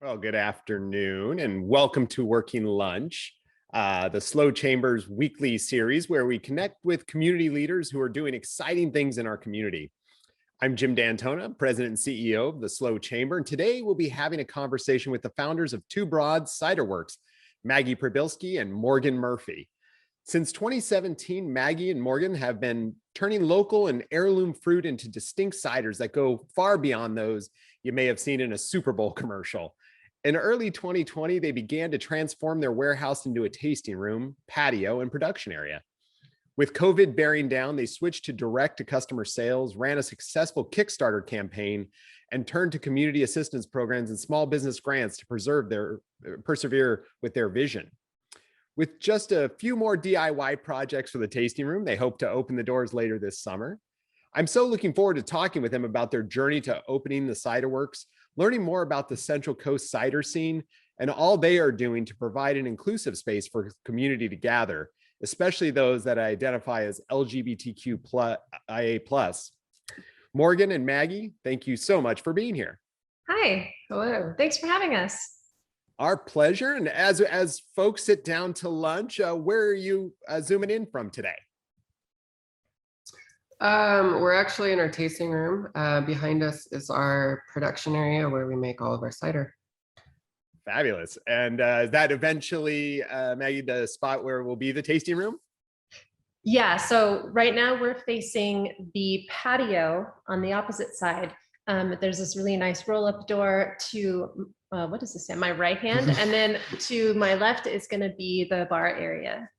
Well, good afternoon and welcome to Working Lunch, the Slow Chambers weekly series where we connect with community leaders who are doing exciting things in our community. I'm Jim D'Antona, President and CEO of the Slow Chamber, and today we'll be having a conversation with the founders of Two Broads Ciderworks, Maggie Przybylski and Morgan Murphy. Since 2017, Maggie and Morgan have been turning local and heirloom fruit into distinct ciders that go far beyond those you may have seen in a Super Bowl commercial. In early 2020, they began to transform their warehouse into a tasting room, patio, and production area. With COVID bearing down, they switched to direct-to-customer sales, ran a successful Kickstarter campaign, and turned to community assistance programs and small business grants to persevere with their vision. With just a few more DIY projects for the tasting room, they hope to open the doors later this summer. I'm so looking forward to talking with them about their journey to opening the Ciderworks, learning more about the Central Coast cider scene, and all they are doing to provide an inclusive space for community to gather, especially those that identify as LGBTQIA+. Morgan and Maggie, thank you so much for being here. Hi, hello. Thanks for having us. Our pleasure. And as folks sit down to lunch, where are you zooming in from today? We're actually in our tasting room. Behind us is our production area where we make all of our cider. Fabulous. And is that eventually, Maggie, the spot where will be the tasting room? Yeah, so right now we're facing the patio on the opposite side. There's this really nice roll-up door to, what does this say, my right hand? And then to my left is going to be the bar area.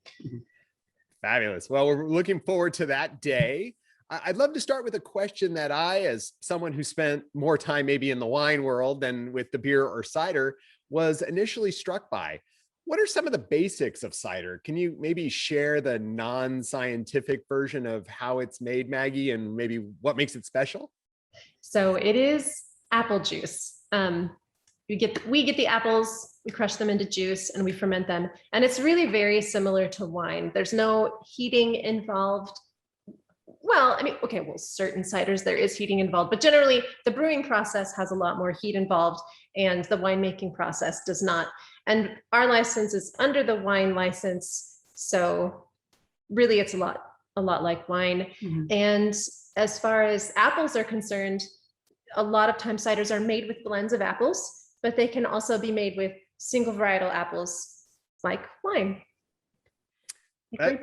Fabulous. Well, we're looking forward to that day. I'd love to start with a question that I, as someone who spent more time maybe in the wine world than with the beer or cider, was initially struck by. What are some of the basics of cider? Can you maybe share the non-scientific version of how it's made, Maggie, and maybe what makes it special? So it is apple juice. We get the apples, we crush them into juice, and we ferment them. And it's really very similar to wine. There's no heating involved. Well, I mean, okay, well, certain ciders, there is heating involved, but generally the brewing process has a lot more heat involved and the winemaking process does not. And our license is under the wine license. So really it's a lot like wine. Mm-hmm. And as far as apples are concerned, a lot of times ciders are made with blends of apples, but they can also be made with single varietal apples like wine. Yeah.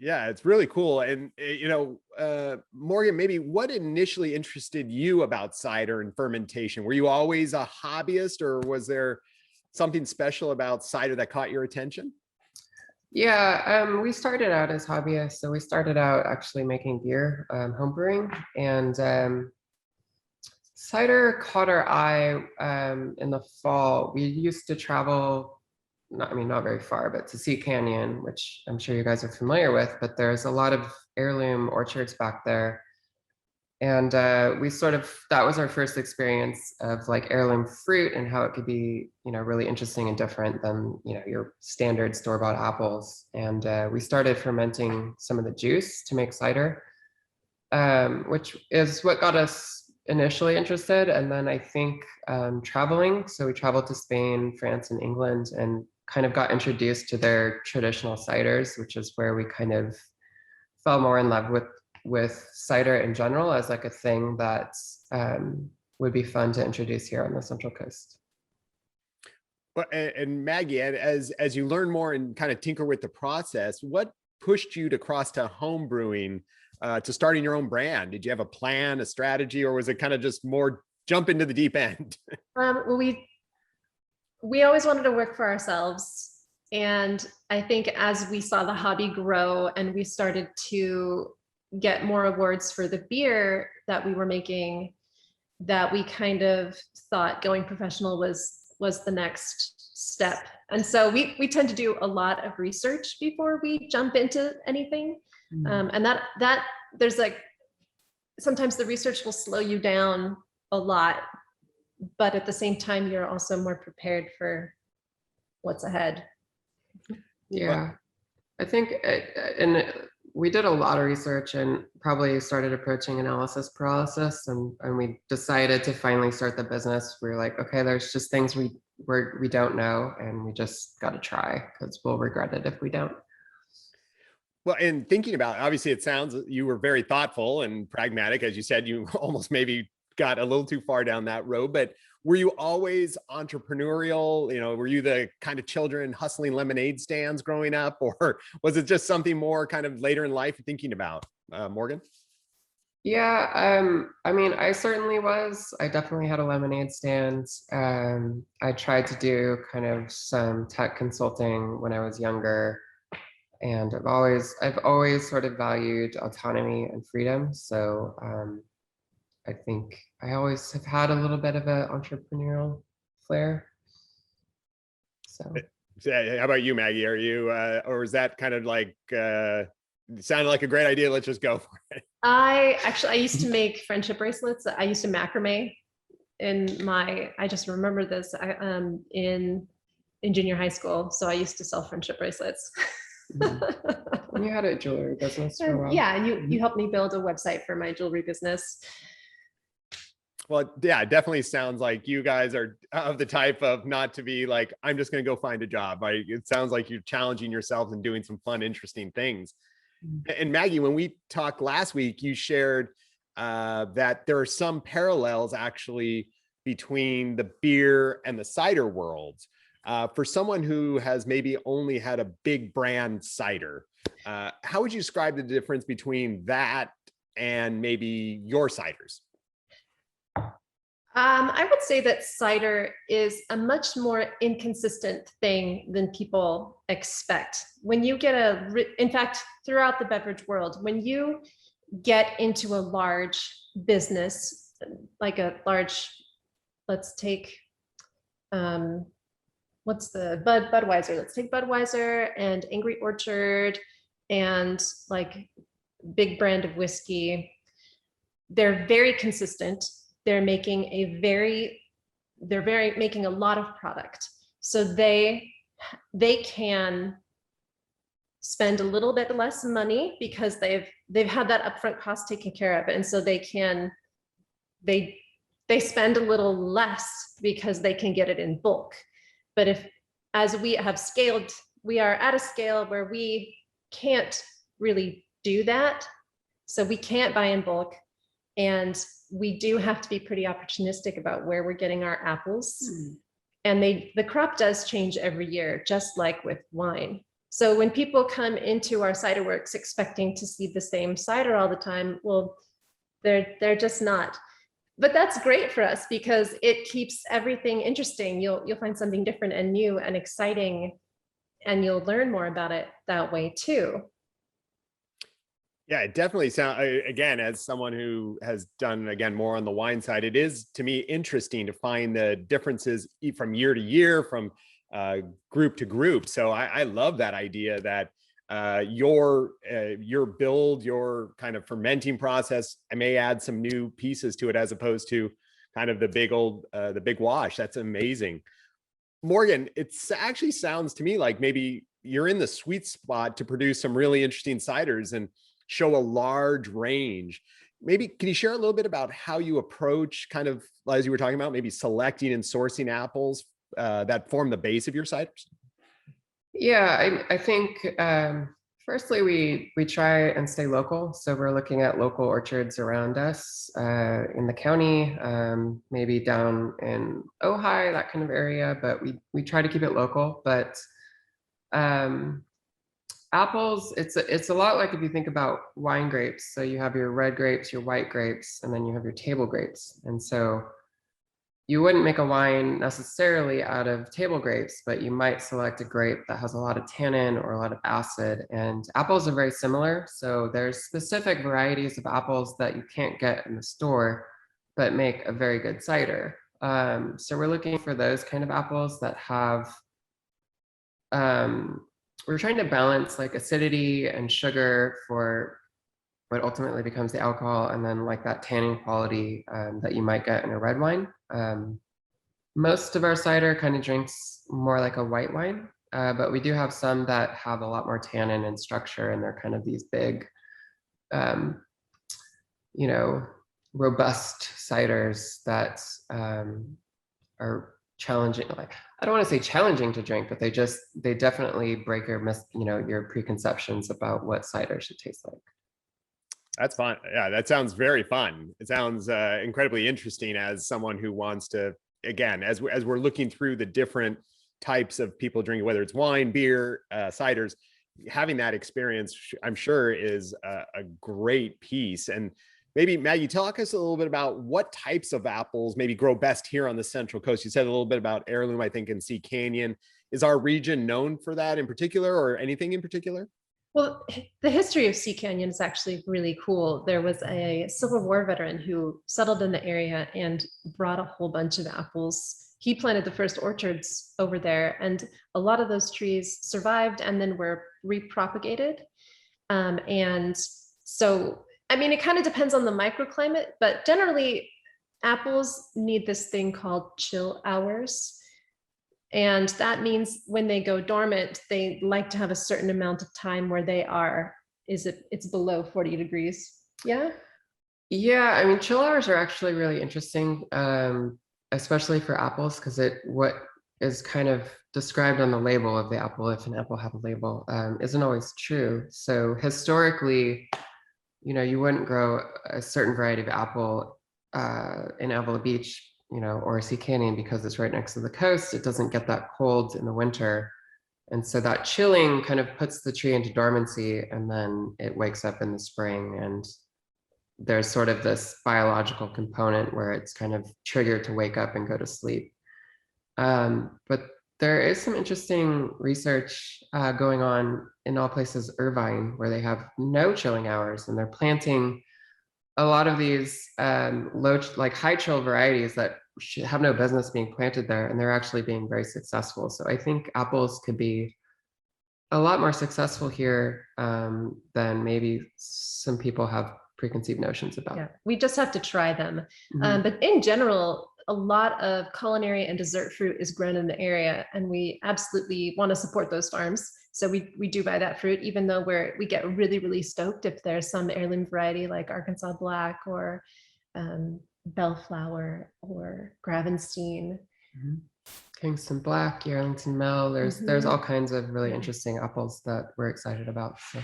Yeah, it's really cool. And, Morgan, maybe what initially interested you about cider and fermentation? Were you always a hobbyist, or was there something special about cider that caught your attention? Yeah, we started out as hobbyists. So we started out actually making beer, home brewing, and cider caught our eye in the fall. We used to travel, not very far, but to Sea Canyon, which I'm sure you guys are familiar with, but there's a lot of heirloom orchards back there. And that was our first experience of like heirloom fruit and how it could be, really interesting and different than, your standard store-bought apples. And we started fermenting some of the juice to make cider, which is what got us initially interested. And then I think traveling, so we traveled to Spain, France, and England, and kind of got introduced to their traditional ciders, which is where we kind of fell more in love with cider in general as like a thing that would be fun to introduce here on the Central Coast. Well, and Maggie, as you learn more and kind of tinker with the process, what pushed you to cross to home brewing, to starting your own brand? Did you have a plan, a strategy, or was it kind of just more jump into the deep end? Well, we always wanted to work for ourselves. And I think as we saw the hobby grow and we started to get more awards for the beer that we were making, that we kind of thought going professional was the next step. And so we tend to do a lot of research before we jump into anything. And that there's like, sometimes the research will slow you down a lot, but at the same time, you're also more prepared for what's ahead. Yeah, I think, and we did a lot of research and probably started approaching analysis paralysis, and we decided to finally start the business. We were like, okay, there's just things we don't know, and we just got to try because we'll regret it if we don't. Well, and thinking about it, obviously it sounds you were very thoughtful and pragmatic. As you said, you almost maybe got a little too far down that road, but were you always entrepreneurial? You know, were you the kind of children hustling lemonade stands growing up, or was it just something more kind of later in life thinking about? Morgan? Yeah, I mean, I certainly was. I definitely had a lemonade stand. I tried to do kind of some tech consulting when I was younger, and I've always sort of valued autonomy and freedom. So I think I always have had a little bit of an entrepreneurial flair. So How about you, Maggie? Are you, or is that kind of like, sounded like a great idea, let's just go for it? I used to make friendship bracelets. I used to macrame I just remember this, in junior high school. So I used to sell friendship bracelets. You had a jewelry business for a while. Yeah, and you helped me build a website for my jewelry business. Well, yeah, it definitely sounds like you guys are of the type of not to be like, I'm just going to go find a job. Right? It sounds like you're challenging yourselves and doing some fun, interesting things. And Maggie, when we talked last week, you shared that there are some parallels actually between the beer and the cider worlds. For someone who has maybe only had a big brand cider, how would you describe the difference between that and maybe your ciders? I would say that cider is a much more inconsistent thing than people expect. When you get in fact, throughout the beverage world, when you get into a large business, like a large, let's take, what's the Budweiser? Let's take Budweiser and Angry Orchard and like big brand of whiskey. They're very consistent. They're making making a lot of product. So they can spend a little bit less money because they've had that upfront cost taken care of. And so they spend a little less because they can get it in bulk. But as we have scaled, we are at a scale where we can't really do that. So we can't buy in bulk. And we do have to be pretty opportunistic about where we're getting our apples. And the crop does change every year, just like with wine. So when people come into our cider works expecting to see the same cider all the time, well, they're just not. But that's great for us because it keeps everything interesting. You'll find something different and new and exciting, and you'll learn more about it that way too. Yeah, it definitely sounds, again, as someone who has done, again, more on the wine side, it is to me interesting to find the differences from year to year, from group to group. So I love that idea that your build, your kind of fermenting process, I may add some new pieces to it as opposed to kind of the big wash. That's amazing. Morgan, it actually sounds to me like maybe you're in the sweet spot to produce some really interesting ciders and show a large range. Maybe can you share a little bit about how you approach kind of, as you were talking about, maybe selecting and sourcing apples that form the base of your ciders? Yeah, I think firstly, we try and stay local. So we're looking at local orchards around us in the county, maybe down in Ojai, that kind of area, but we try to keep it local. But apples, it's a lot like if you think about wine grapes. So you have your red grapes, your white grapes, and then you have your table grapes. And so you wouldn't make a wine necessarily out of table grapes, but you might select a grape that has a lot of tannin or a lot of acid. And apples are very similar. So there's specific varieties of apples that you can't get in the store, but make a very good cider. So we're looking for those kind of apples that have, we're trying to balance like acidity and sugar for what ultimately becomes the alcohol, and then like that tannin quality that you might get in a red wine. Most of our cider kind of drinks more like a white wine. but we do have some that have a lot more tannin and structure, and they're kind of these big, you know, robust ciders that are challenging. Like, I don't want to say challenging to drink, but they definitely break your preconceptions about what cider should taste like. That's fun. Yeah, that sounds very fun. It sounds incredibly interesting as someone who wants to, again, as we're looking through the different types of people drinking, whether it's wine, beer, ciders, having that experience, I'm sure, is a great piece. And maybe, Maggie, talk us a little bit about what types of apples maybe grow best here on the Central Coast. You said a little bit about heirloom, I think, in Sea Canyon. Is our region known for that in particular, or anything in particular? Well, the history of Sea Canyon is actually really cool. There was a Civil War veteran who settled in the area and brought a whole bunch of apples. He planted the first orchards over there, and a lot of those trees survived and then were repropagated. And so, I mean, it kind of depends on the microclimate, but generally apples need this thing called chill hours. And that means when they go dormant, they like to have a certain amount of time where they are, it's below 40 degrees. Yeah. Yeah, I mean, chill hours are actually really interesting, especially for apples, because what is kind of described on the label of the apple, if an apple have a label, isn't always true. So historically, you wouldn't grow a certain variety of apple in Avila Beach, or Sea Canyon, because it's right next to the coast. It doesn't get that cold in the winter. And so that chilling kind of puts the tree into dormancy, and then it wakes up in the spring, and there's sort of this biological component where it's kind of triggered to wake up and go to sleep. But there is some interesting research going on in all places, Irvine, where they have no chilling hours, and they're planting a lot of these high chill varieties that should have no business being planted there, and they're actually being very successful. So I think apples could be a lot more successful here than maybe some people have preconceived notions about. Yeah, we just have to try them. Mhm. But in general, a lot of culinary and dessert fruit is grown in the area, and we absolutely want to support those farms. So we do buy that fruit, even though we get really, really stoked if there's some heirloom variety like Arkansas Black or Bellflower or Gravenstein. Mhm. Kingston Black, Arlington Mel. There's all kinds of really interesting apples that we're excited about. So.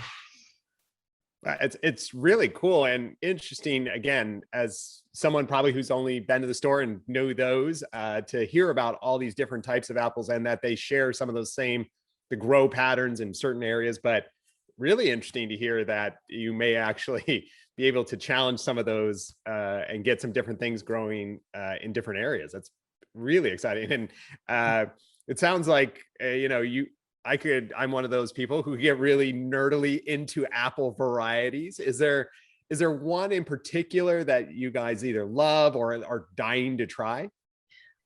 It's really cool and interesting, again, as someone probably who's only been to the store and know those, to hear about all these different types of apples and that they share some of those the grow patterns in certain areas. But really interesting to hear that you may actually be able to challenge some of those and get some different things growing in different areas. That's really exciting. And it sounds like, I'm one of those people who get really nerdily into apple varieties. Is there one in particular that you guys either love or are dying to try?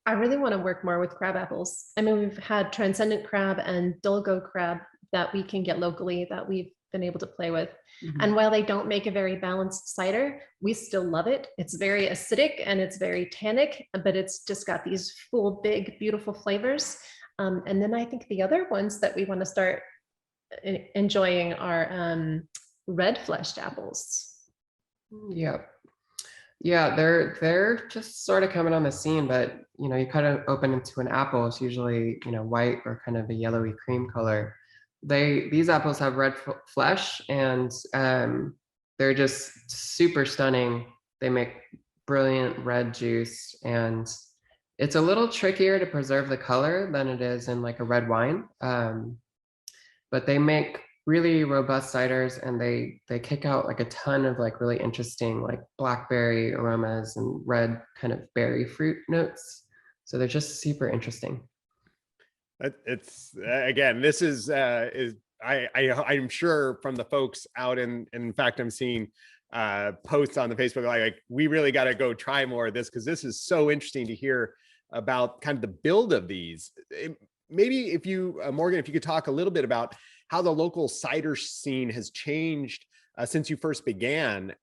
I really want to work more with crab apples. I mean, we've had transcendent crab and dulgo crab that we can get locally that we've been able to play with. Mm-hmm. And while they don't make a very balanced cider, we still love it. It's very acidic and it's very tannic, but it's just got these full, big, beautiful flavors. And then I think the other ones that we want to start enjoying are red fleshed apples. Yep. Yeah, they're just sort of coming on the scene, but you cut it open into an apple. It's usually white or kind of a yellowy cream color. These apples have red flesh, and they're just super stunning. They make brilliant red juice, and it's a little trickier to preserve the color than it is in like a red wine. But they make really robust ciders, and they kick out like a ton of like really interesting like blackberry aromas and red kind of berry fruit notes. So they're just super interesting. It's again, this is I'm sure from the folks out in fact, I'm seeing posts on the Facebook like we really got to go try more of this, because this is so interesting to hear about kind of the build of these. Maybe if you, Morgan, if you could talk a little bit about how the local cider scene has changed since you first began.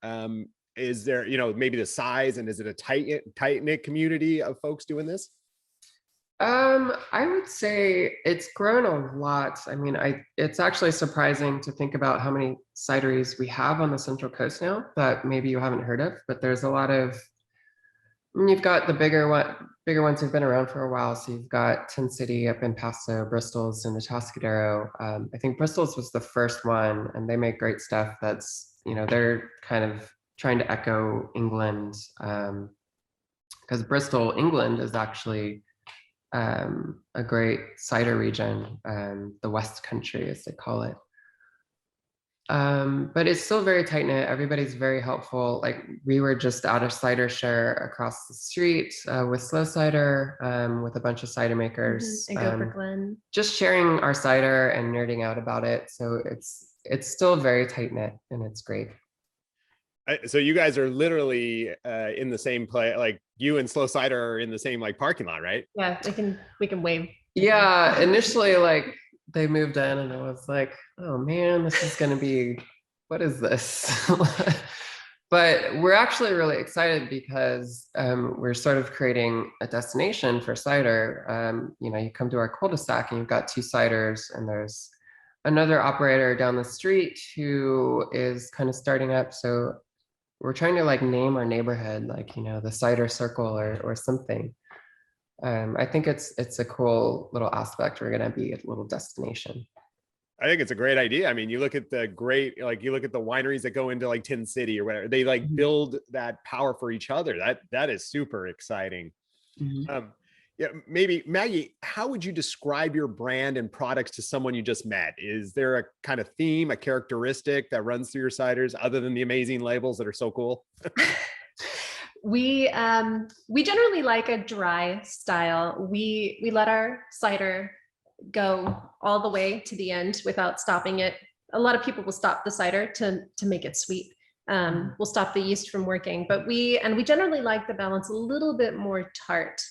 Is there, maybe the size, and is it a tight-knit community of folks doing this? I would say it's grown a lot. I mean, it's actually surprising to think about how many cideries we have on the Central Coast now that maybe you haven't heard of, but there's a lot of, you've got the bigger ones who've been around for a while. So you've got Tin City up in Paso, Bristol's in the Atascadero. I think Bristol's was the first one, and they make great stuff. That's, they're kind of trying to echo England, because Bristol, England is actually a great cider region, the West Country, as they call it. But it's still very tight knit. Everybody's very helpful. Like, we were just at a cider share across the street with Slow Cider, with a bunch of cider makers. And Go for Glen. Just sharing our cider and nerding out about it. So it's still very tight knit, and it's great. So you guys are literally in the same place, like you and Slow Cider are in the same like parking lot, right? Yeah, we can wave. Yeah, initially, like, they moved in and I was like, oh man, this is gonna be, what is this? But we're actually really excited because we're sort of creating a destination for cider. You come to our cul-de-sac and you've got 2 ciders, and there's another operator down the street who is kind of starting up. So we're trying to like name our neighborhood, like, the cider circle or something. I think it's a cool little aspect. We're gonna be a little destination. I think it's a great idea. I mean, you look at the wineries that go into like Tin City or whatever, they like build that power for each other. That is super exciting. Mm-hmm. Yeah, maybe Maggie, how would you describe your brand and products to someone you just met? Is there a kind of theme, a characteristic that runs through your ciders other than the amazing labels that are so cool? We generally like a dry style. We let our cider go all the way to the end without stopping it. A lot of people will stop the cider to make it sweet. We'll stop the yeast from working, but we generally like the balance a little bit more tart.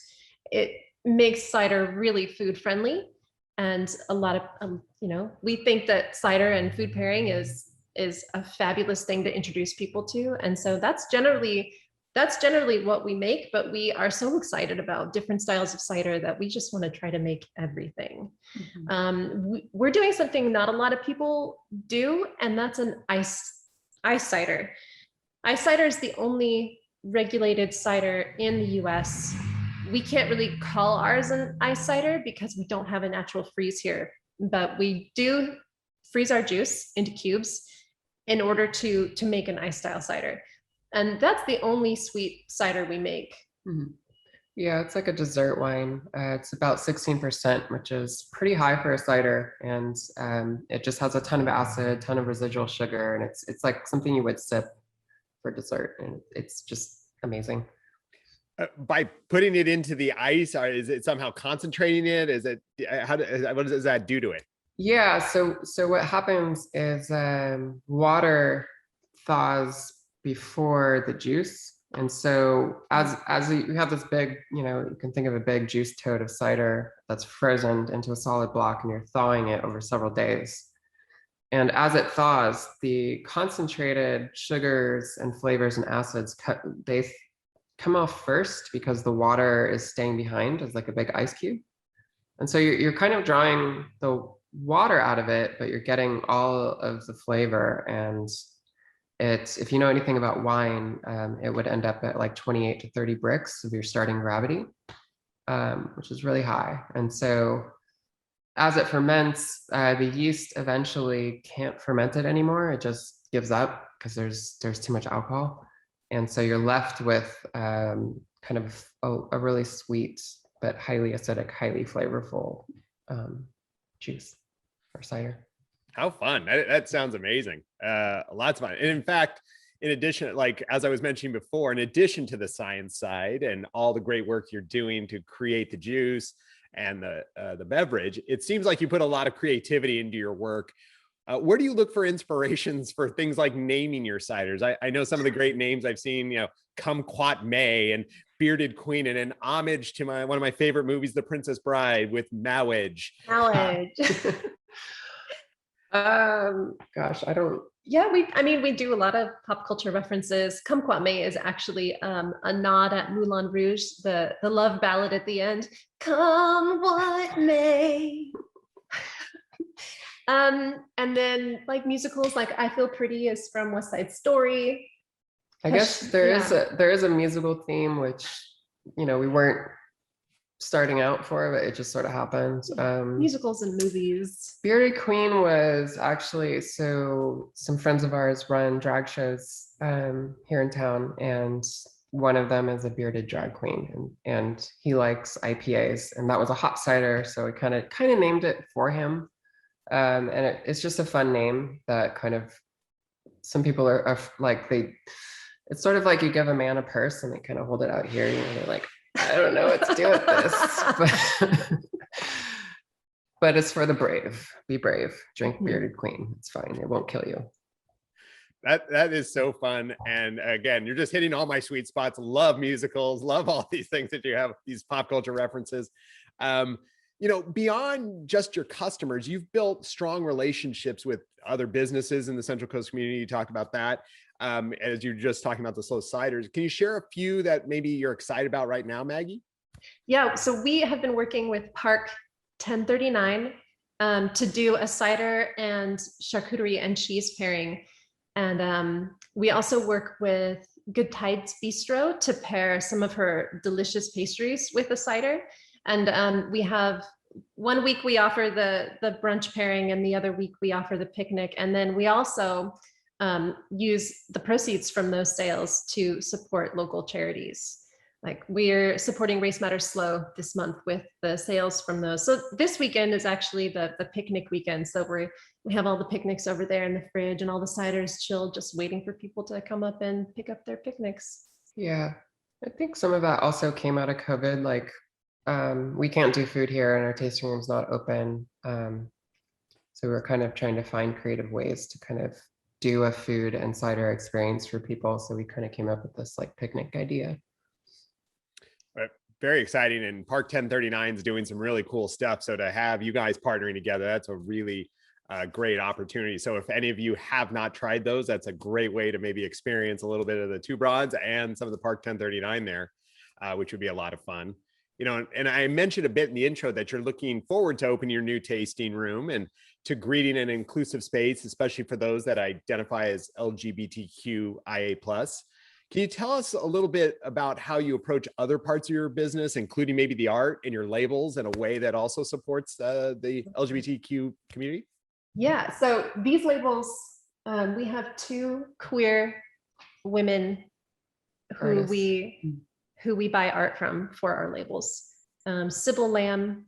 It makes cider really food friendly, and a lot of we think that cider and food pairing is a fabulous thing to introduce people to, and so that's generally what we make. But we are so excited about different styles of cider that we just want to try to make everything. We're doing something not a lot of people do, and that's an ice cider. Ice cider is the only regulated cider in the US. We can't really call ours an ice cider because we don't have a natural freeze here, but we do freeze our juice into cubes in order to make an ice style cider. And that's the only sweet cider we make. Mm-hmm. Yeah, it's like a dessert wine. It's about 16%, which is pretty high for a cider. And it just has a ton of acid, ton of residual sugar. And it's like something you would sip for dessert. And it's just amazing. By putting it into the ice, is it somehow concentrating it? Is it, what does that do to it? Yeah, so what happens is water thaws before the juice. And so as you have this big, you can think of a big juice toad of cider that's frozen into a solid block, and you're thawing it over several days. And as it thaws, the concentrated sugars and flavors and acids they come off first because the water is staying behind as like a big ice cube. And so you're kind of drawing the water out of it, but you're getting all of the flavor. And if you know anything about wine, it would end up at like 28 to 30 bricks of your starting gravity, which is really high. And so as it ferments, the yeast eventually can't ferment it anymore. It just gives up because there's too much alcohol. And so you're left with kind of a really sweet, but highly acidic, highly flavorful juice or cider. How fun. That sounds amazing. Lots of fun. And in fact, in addition, like, as I was mentioning before, in addition to the science side and all the great work you're doing to create the juice and the beverage, it seems like you put a lot of creativity into your work. Where do you look for inspirations for things like naming your ciders? I know some of the great names I've seen, Kumquat May and Bearded Queen, and an homage to one of my favorite movies, The Princess Bride, with Mowage. Gosh, I don't. Yeah, we do a lot of pop culture references. Kumquat is actually a nod at Moulin Rouge, the love ballad at the end. Come what may. And then like musicals, like I Feel Pretty is from West Side Story. I guess there is a musical theme, which, we weren't starting out for, but it just sort of happened. Musicals and movies. Bearded Queen was actually, so some friends of ours run drag shows here in town, and one of them is a bearded drag queen, and he likes IPAs, and that was a hot cider, so we kind of named it for him. And it's just a fun name that kind of, some people are like, it's sort of like you give a man a purse and they kind of hold it out here, they're like, I don't know what to do with this, but it's for the brave. Be brave, drink Bearded Queen. It's fine, it won't kill you. That is so fun. And again, you're just hitting all my sweet spots. Love musicals, love all these things that you have, these pop culture references. Beyond just your customers, you've built strong relationships with other businesses in the Central Coast community. You talked about that. As you're just talking about the slow ciders, can you share a few that maybe you're excited about right now, Maggie? Yeah, so we have been working with Park 1039 to do a cider and charcuterie and cheese pairing. And we also work with Good Tides Bistro to pair some of her delicious pastries with a cider. And we have 1 week we offer the brunch pairing, and the other week we offer the picnic. And then we also use the proceeds from those sales to support local charities. Like we're supporting Race Matters Slow this month with the sales from those. So this weekend is actually the picnic weekend. So we have all the picnics over there in the fridge and all the ciders chilled, just waiting for people to come up and pick up their picnics. Yeah, I think some of that also came out of COVID. Like we can't do food here and our tasting room's not open. So we're kind of trying to find creative ways to kind of do a food and cider experience for people. So we kind of came up with this like picnic idea. Very exciting. And Park 1039 is doing some really cool stuff. So to have you guys partnering together, that's a really great opportunity. So if any of you have not tried those, that's a great way to maybe experience a little bit of the Two Broads and some of the Park 1039 there, which would be a lot of fun. And I mentioned a bit in the intro that you're looking forward to open your new tasting room and to creating an inclusive space, especially for those that identify as LGBTQIA+. Can you tell us a little bit about how you approach other parts of your business, including maybe the art and your labels, in a way that also supports the LGBTQ community? Yeah, so these labels, we have two queer women who we buy art from for our labels. Sybil Lamb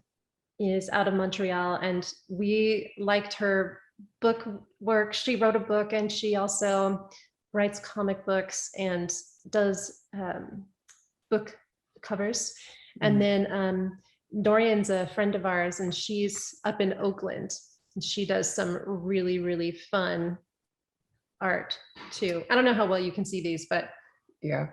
is out of Montreal, and we liked her book work. She wrote a book, and she also writes comic books and does book covers. And then Dorian's a friend of ours, and she's up in Oakland, and she does some really, really fun art too. I don't know how well you can see these, but yeah.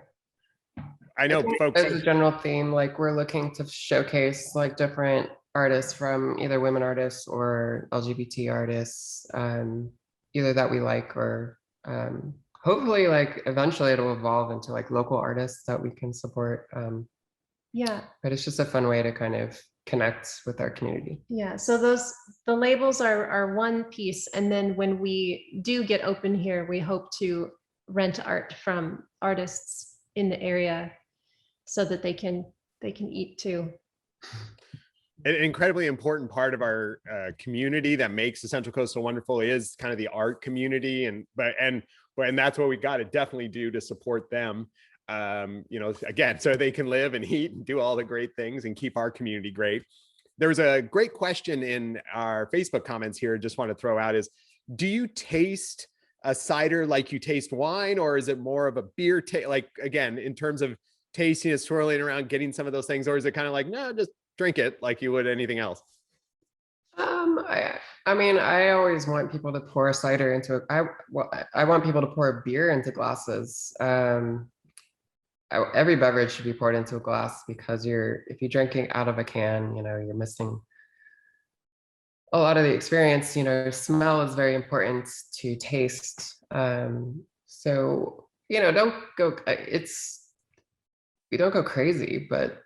I know folks. As a general theme, like we're looking to showcase like different artists from either women artists or LGBT artists, either that we like or hopefully like eventually it'll evolve into like local artists that we can support. Yeah. But it's just a fun way to kind of connect with our community. Yeah, so the labels are one piece, and then when we do get open here, we hope to rent art from artists in the area so that they can eat too. An incredibly important part of our community that makes the Central Coast so wonderful is kind of the art community, and that's what we got to definitely do to support them. Again, so they can live and eat and do all the great things and keep our community great. There was a great question in our Facebook comments here. Just want to throw out is, do you taste a cider like you taste wine, or is it more of a beer taste? Like, again, in terms of tasting it, swirling around, getting some of those things, or is it kind of like, no, just drink it like you would anything else? I mean, I always want people to pour cider into I want people to pour beer into glasses. Every beverage should be poured into a glass, because if you're drinking out of a can, you're missing a lot of the experience, smell is very important to taste. So, we don't go crazy, but,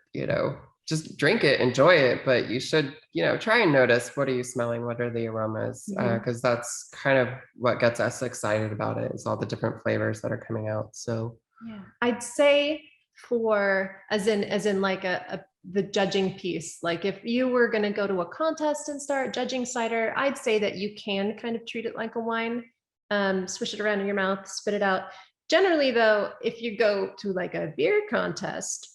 just drink it, enjoy it. But you should, try and notice, what are you smelling? What are the aromas? Because that's kind of what gets us excited about it, is all the different flavors that are coming out. So yeah, I'd say as in like the judging piece, like if you were going to go to a contest and start judging cider, I'd say that you can kind of treat it like a wine, swish it around in your mouth, spit it out. Generally though, if you go to like a beer contest,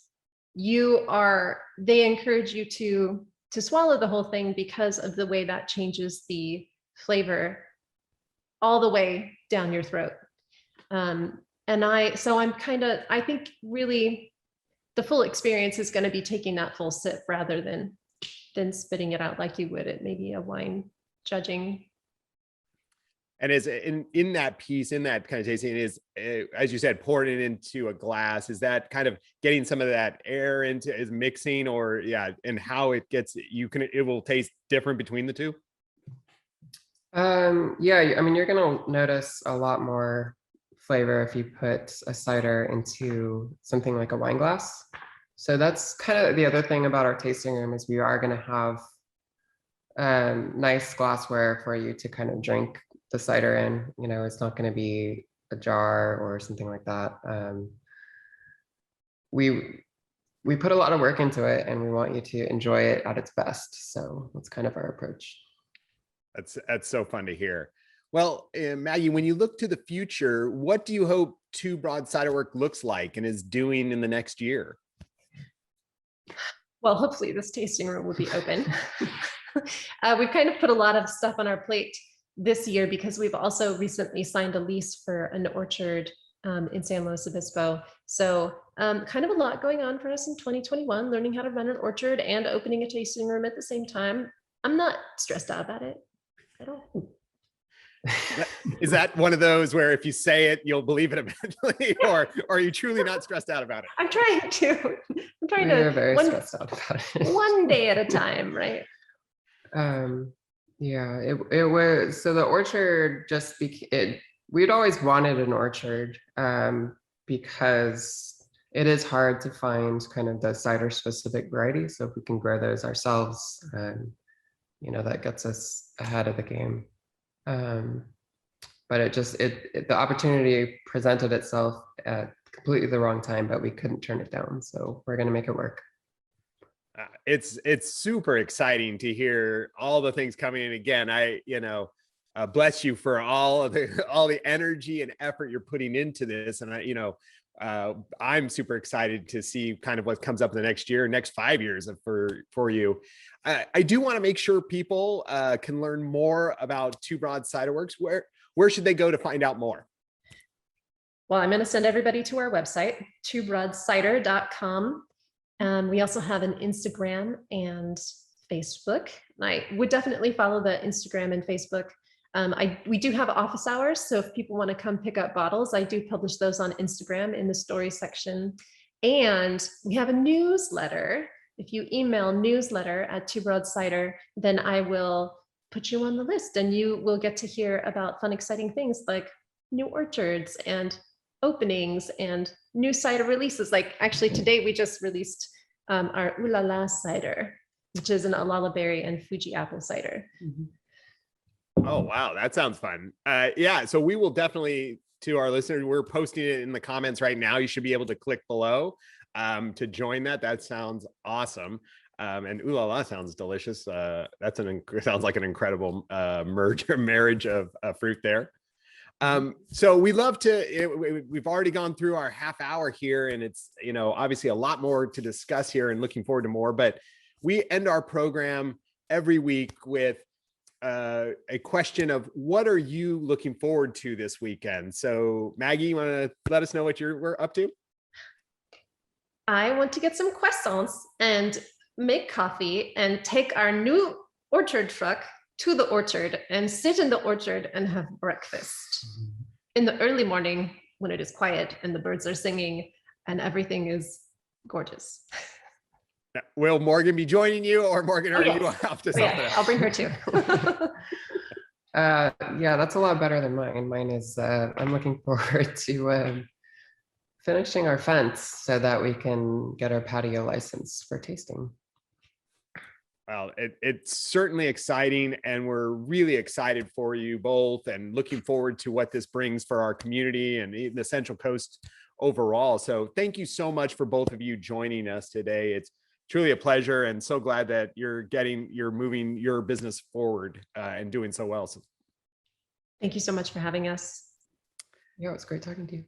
they encourage you to swallow the whole thing, because of the way that changes the flavor all the way down your throat. I think really the full experience is going to be taking that full sip rather than spitting it out like you would at maybe a wine judging. And is in that piece, in that kind of tasting, is, as you said, pouring it into a glass, is that kind of getting some of that air into, is mixing, or and how it gets, it will taste different between the two? Yeah, I mean, you're gonna notice a lot more flavor if you put a cider into something like a wine glass. So that's kind of the other thing about our tasting room, is we are gonna have nice glassware for you to kind of drink the cider in. It's not going to be a jar or something like that. We put a lot of work into it, and we want you to enjoy it at its best. So that's kind of our approach. That's so fun to hear. Well, Maggie, when you look to the future, what do you hope Two Broads Ciderworks looks like and is doing in the next year? Well, hopefully this tasting room will be open. We've kind of put a lot of stuff on our plate this year, because we've also recently signed a lease for an orchard in San Luis Obispo. So kind of a lot going on for us in 2021, learning how to run an orchard and opening a tasting room at the same time. I'm not stressed out about it at all. Is that one of those where if you say it, you'll believe it eventually, or are you truly not stressed out about it? I'm trying to. We're very stressed out about it. One day at a time, right? Yeah, it was, so the orchard we'd always wanted an orchard, because it is hard to find kind of the cider specific varieties. So if we can grow those ourselves, that gets us ahead of the game. But the opportunity presented itself at completely the wrong time, but we couldn't turn it down. So we're going to make it work. It's super exciting to hear all the things coming in. Again, bless you for all the energy and effort you're putting into this. And I'm super excited to see kind of what comes up in the next year, next 5 years for you. I do want to make sure people can learn more about Two Broads Ciderworks. Where should they go to find out more? Well, I'm going to send everybody to our website, twobroadscider.com. We also have an Instagram and Facebook. I would definitely follow the Instagram and Facebook. We do have office hours, so if people want to come pick up bottles, I do publish those on Instagram in the stories section. And we have a newsletter. If you email newsletter@twobroadscider, then I will put you on the list, and you will get to hear about fun, exciting things like new orchards and openings and new cider releases. Like actually today we just released our Ooh La La cider, which is an Alala berry and Fuji apple cider. Oh, wow. That sounds fun. Yeah. So we will definitely, to our listeners, we're posting it in the comments right now. You should be able to click below to join that. That sounds awesome. And Ooh La La sounds delicious. Sounds like an incredible marriage of fruit there. So we love to, we've already gone through our half hour here, and it's, obviously a lot more to discuss here and looking forward to more, but we end our program every week with a question of what are you looking forward to this weekend? So Maggie, you want to let us know what we're up to? I want to get some croissants and make coffee and take our new orchard truck to the orchard and sit in the orchard and have breakfast in the early morning when it is quiet and the birds are singing and everything is gorgeous. Will Morgan be joining you, or Morgan, Oh, are yes. you off to Oh, something yeah, I'll else? bring her too. Yeah, that's a lot better than mine. Mine is, I'm looking forward to finishing our fence so that we can get our patio license for tasting. Well, it's certainly exciting, and we're really excited for you both and looking forward to what this brings for our community and the Central Coast overall. So thank you so much for both of you joining us today. It's truly a pleasure, and so glad that you're moving your business forward and doing so well. So, Thank you so much for having us. Yeah, it's great talking to you.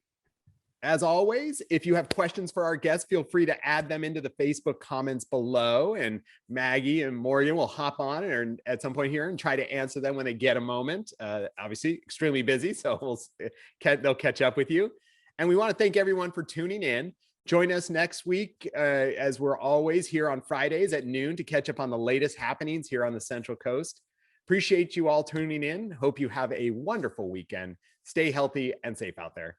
as always, if you have questions for our guests, feel free to add them into the Facebook comments below, and Maggie and Morgan will hop on and at some point here and try to answer them when they get a moment. Obviously, extremely busy, so they'll catch up with you. And we want to thank everyone for tuning in. Join us next week, as we're always here on Fridays at noon, to catch up on the latest happenings here on the Central Coast. Appreciate you all tuning in. Hope you have a wonderful weekend. Stay healthy and safe out there.